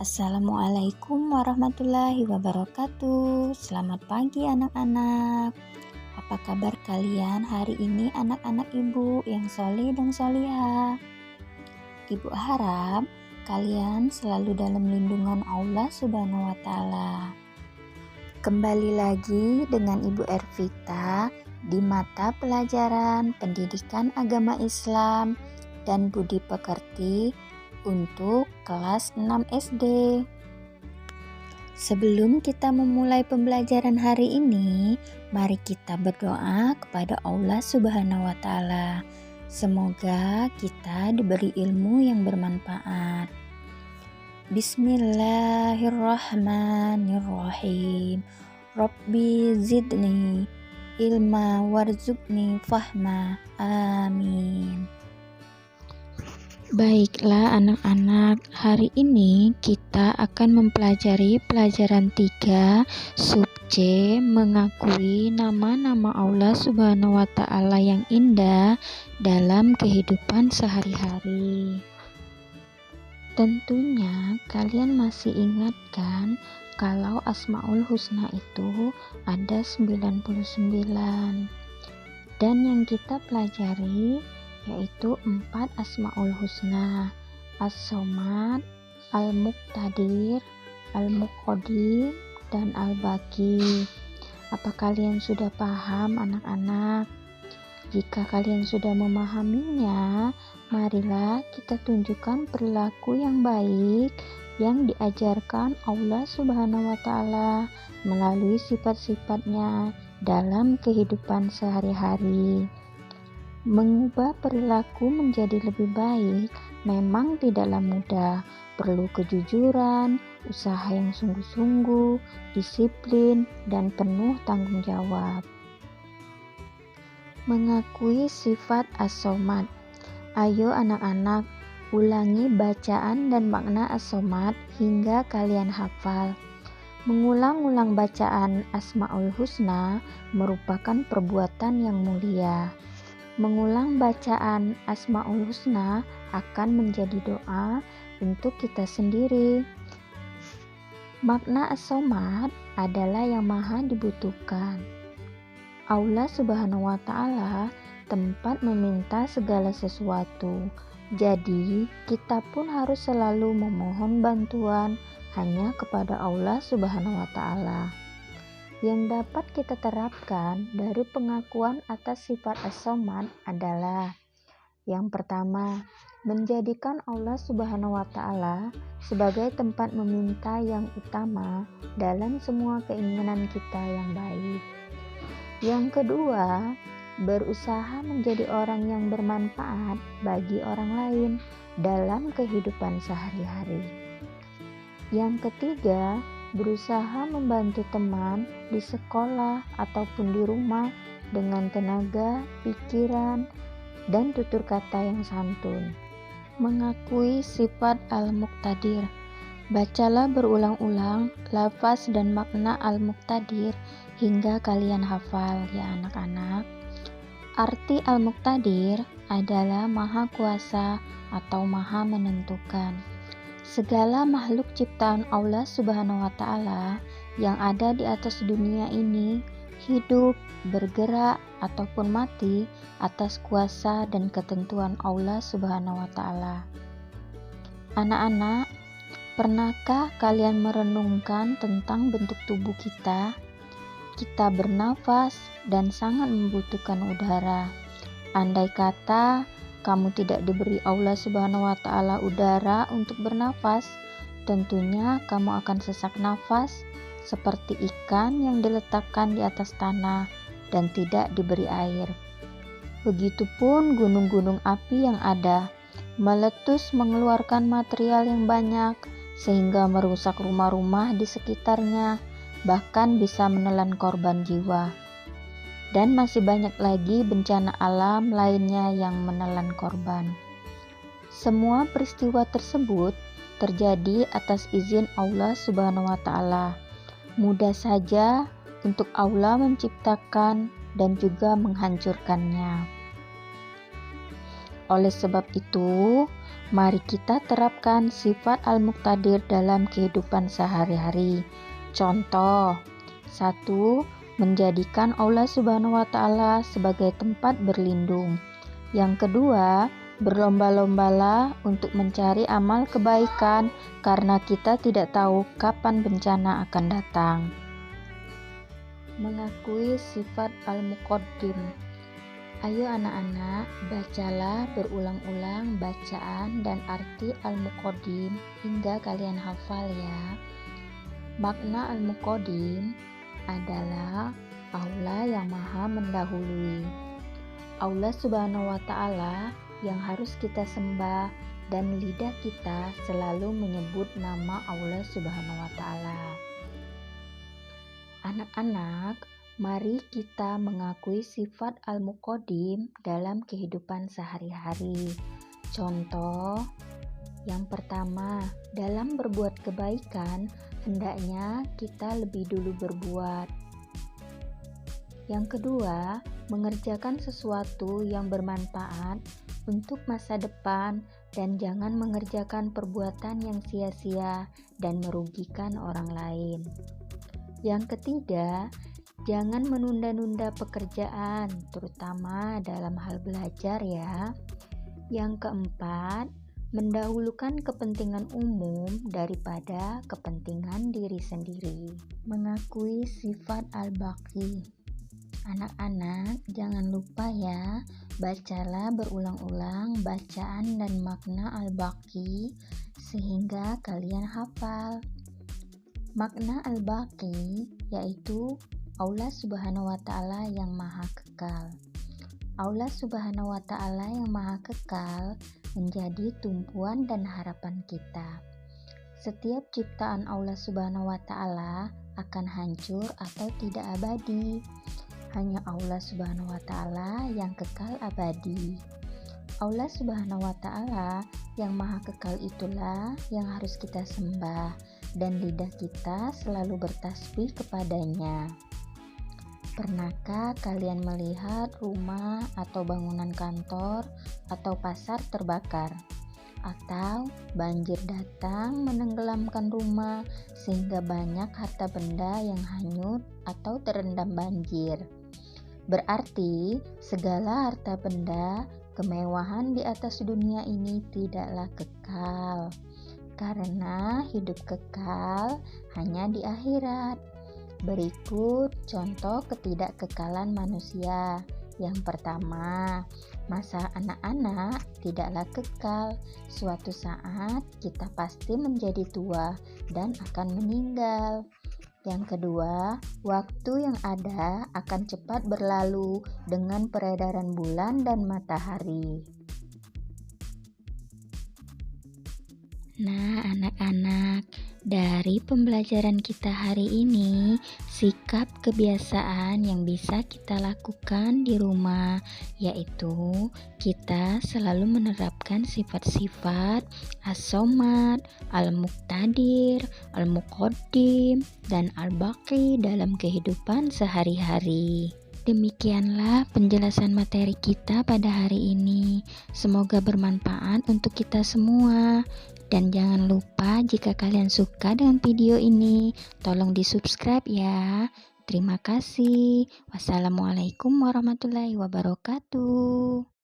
Assalamualaikum warahmatullahi wabarakatuh. Selamat pagi anak-anak. Apa kabar kalian hari ini anak-anak ibu yang soleh dan solihah? Ibu harap kalian selalu dalam lindungan Allah Subhanahu wa Ta'ala. Kembali lagi dengan Ibu Ervita di mata pelajaran Pendidikan Agama Islam dan Budi Pekerti untuk kelas 6 SD. Sebelum kita memulai pembelajaran hari ini, mari kita berdoa kepada Allah Subhanahu wa Ta'ala. Semoga kita diberi ilmu yang bermanfaat. Bismillahirrahmanirrahim. Rabbi zidni ilma warzuqni fahma. Amin. Baiklah anak-anak, hari ini kita akan mempelajari pelajaran 3 sub C, mengakui nama-nama Allah Subhanahu wa Ta'ala yang indah dalam kehidupan sehari-hari. Tentunya kalian masih ingat kan kalau Asmaul Husna itu ada 99 dan yang kita pelajari yaitu 4 Asmaul Husna: As-Somad, Al-Muqtadir, Al-Muqaddim, dan Al-Baqi. Apa kalian sudah paham anak-anak? Jika kalian sudah memahaminya, marilah kita tunjukkan perilaku yang baik yang diajarkan Allah Subhanahu wa Ta'ala melalui sifat-sifatnya dalam kehidupan sehari-hari. Mengubah perilaku menjadi lebih baik memang tidaklah mudah, perlu kejujuran, usaha yang sungguh-sungguh, disiplin, dan penuh tanggung jawab. Mengakui sifat As-Somad. Ayo anak-anak, ulangi bacaan dan makna As-Somad hingga kalian hafal. Mengulang-ulang bacaan Asmaul Husna merupakan perbuatan yang mulia. Mengulang bacaan Asmaul Husna akan menjadi doa untuk kita sendiri. Makna As-Somad adalah yang maha dibutuhkan. Allah Subhanahu wa Ta'ala tempat meminta segala sesuatu. Jadi, kita pun harus selalu memohon bantuan hanya kepada Allah Subhanahu wa Ta'ala. Yang dapat kita terapkan dari pengakuan atas sifat As-Somad adalah: yang pertama, menjadikan Allah Subhanahu wa Ta'ala sebagai tempat meminta yang utama dalam semua keinginan kita yang baik. Yang kedua, berusaha menjadi orang yang bermanfaat bagi orang lain dalam kehidupan sehari-hari. Yang ketiga, berusaha membantu teman di sekolah ataupun di rumah dengan tenaga, pikiran, dan tutur kata yang santun. Mengakui sifat Al-Muqtadir. Bacalah berulang-ulang lafaz dan makna Al-Muqtadir hingga kalian hafal ya anak-anak. Arti Al-Muqtadir adalah maha kuasa atau maha menentukan. Segala makhluk ciptaan Allah Subhanahu wa Ta'ala yang ada di atas dunia ini hidup, bergerak, ataupun mati atas kuasa dan ketentuan Allah Subhanahu wa Ta'ala. Anak-anak, pernahkah kalian merenungkan tentang bentuk tubuh kita? Kita bernafas dan sangat membutuhkan udara. Andai kata kamu tidak diberi Allah Subhanahu wa Ta'ala udara untuk bernafas, tentunya kamu akan sesak nafas seperti ikan yang diletakkan di atas tanah dan tidak diberi air. Begitupun gunung-gunung api yang ada, meletus mengeluarkan material yang banyak sehingga merusak rumah-rumah di sekitarnya, bahkan bisa menelan korban jiwa. Dan masih banyak lagi bencana alam lainnya yang menelan korban. Semua peristiwa tersebut terjadi atas izin Allah Subhanahu wa Ta'ala. Mudah saja untuk Allah menciptakan dan juga menghancurkannya. Oleh sebab itu, mari kita terapkan sifat Al-Muqtadir dalam kehidupan sehari-hari. Contoh, 1. Menjadikan Allah Subhanahu wa Ta'ala sebagai tempat berlindung. Yang kedua, berlomba-lombalah untuk mencari amal kebaikan karena kita tidak tahu kapan bencana akan datang. Mengakui sifat Al-Muqaddim. Ayo anak-anak, bacalah berulang-ulang bacaan dan arti Al-Muqaddim hingga kalian hafal ya. Makna Al-Muqaddim adalah Allah yang maha mendahului. Allah Subhanahu wa Ta'ala yang harus kita sembah dan lidah kita selalu menyebut nama Allah Subhanahu wa Ta'ala. Anak-anak, mari kita mengakui sifat Al-Muqaddim dalam kehidupan sehari-hari. Contoh, yang pertama, dalam berbuat kebaikan, hendaknya kita lebih dulu berbuat. Yang kedua, mengerjakan sesuatu yang bermanfaat untuk masa depan dan jangan mengerjakan perbuatan yang sia-sia dan merugikan orang lain. Yang ketiga, jangan menunda-nunda pekerjaan, terutama dalam hal belajar ya. Yang keempat, mendahulukan kepentingan umum daripada kepentingan diri sendiri. Mengakui sifat Al-Baqi. Anak-anak, jangan lupa ya, bacalah berulang-ulang bacaan dan makna Al-Baqi sehingga kalian hafal. Makna Al-Baqi yaitu Allah Subhanahu wa Ta'ala yang maha kekal. Allah Subhanahu wa Ta'ala yang maha kekal menjadi tumpuan dan harapan kita. Setiap ciptaan Allah Subhanahu wa Ta'ala akan hancur atau tidak abadi. Hanya Allah Subhanahu wa Ta'ala yang kekal abadi. Allah Subhanahu wa Ta'ala yang maha kekal itulah yang harus kita sembah dan lidah kita selalu bertasbih kepadanya. Pernahkah kalian melihat rumah atau bangunan kantor atau pasar terbakar? Atau banjir datang menenggelamkan rumah sehingga banyak harta benda yang hanyut atau terendam banjir. Berarti segala harta benda, kemewahan di atas dunia ini tidaklah kekal, karena hidup kekal hanya di akhirat. Berikut contoh ketidakkekalan manusia. Yang pertama, masa anak-anak tidaklah kekal. Suatu saat kita pasti menjadi tua dan akan meninggal. Yang kedua, waktu yang ada akan cepat berlalu dengan peredaran bulan dan matahari. Nah, anak-anak, dari pembelajaran kita hari ini, sikap kebiasaan yang bisa kita lakukan di rumah yaitu kita selalu menerapkan sifat-sifat As-Somad, Al-Muqtadir, Al-Muqaddim, dan Al-Baqi dalam kehidupan sehari-hari. Demikianlah penjelasan materi kita pada hari ini. Semoga bermanfaat untuk kita semua. Dan jangan lupa jika kalian suka dengan video ini, tolong di-subscribe ya. Terima kasih. Wassalamualaikum warahmatullahi wabarakatuh.